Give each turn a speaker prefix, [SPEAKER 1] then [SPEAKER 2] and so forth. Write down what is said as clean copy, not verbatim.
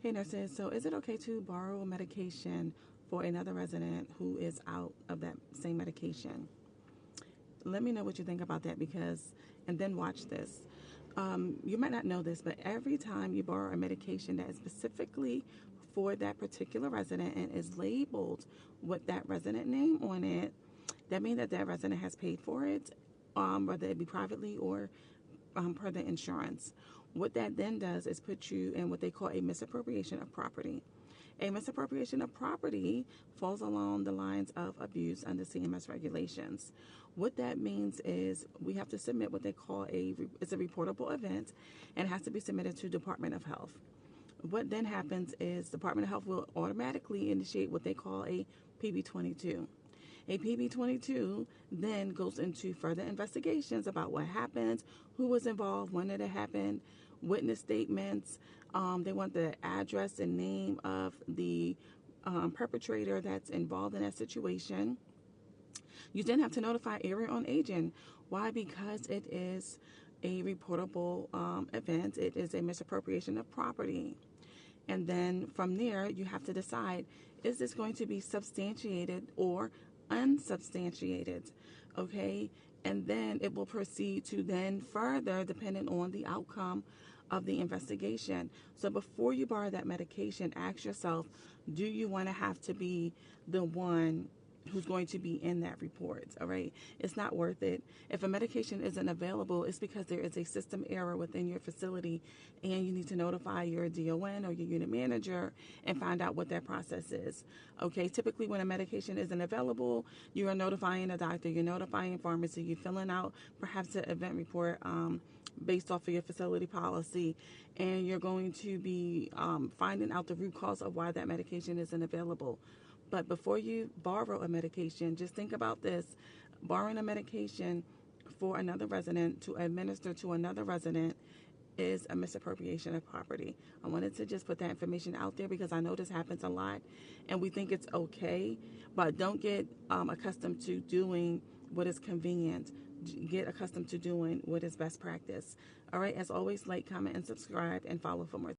[SPEAKER 1] Hey nurses, so is it okay to borrow medication for another resident who is out of that same medication? Let me know what you think about that and then watch this. You might not know this, but every time you borrow a medication that is specifically for that particular resident and is labeled with that resident name on it, that means that that resident has paid for it, whether it be privately or per the insurance. What that then does is put you in what they call a misappropriation of property. A misappropriation of property falls along the lines of abuse under CMS regulations. What that means is we have to submit what they call it's a reportable event, and it has to be submitted to Department of Health. What then happens is Department of Health will automatically initiate what they call a PB22. A PB22 then goes into further investigations about what happened, who was involved, when did it happen, witness statements. They want the address and name of the perpetrator that's involved in that situation. You then have to notify area on agent. Why? Because it is a reportable event. It is a misappropriation of property. And then from there, you have to decide, is this going to be substantiated or unsubstantiated? Okay? And then it will proceed to then further, depending on the outcome of the investigation. So before you borrow that medication, ask yourself, do you want to have to be the one who's going to be in that report? All right, it's not worth it. If a medication isn't available, it's because there is a system error within your facility, and you need to notify your DON or your unit manager and find out what that process is. Okay, typically when a medication isn't available, you are notifying a doctor, you're notifying pharmacy, you're filling out perhaps an event report based off of your facility policy, and you're going to be finding out the root cause of why that medication isn't available. But before you borrow a medication, just think about this. Borrowing a medication for another resident to administer to another resident is a misappropriation of property. I wanted to just put that information out there because I know this happens a lot and we think it's okay, but don't get accustomed to doing what is convenient. Get accustomed to doing what is best practice. All right, as always, like, comment, and subscribe, and follow for more.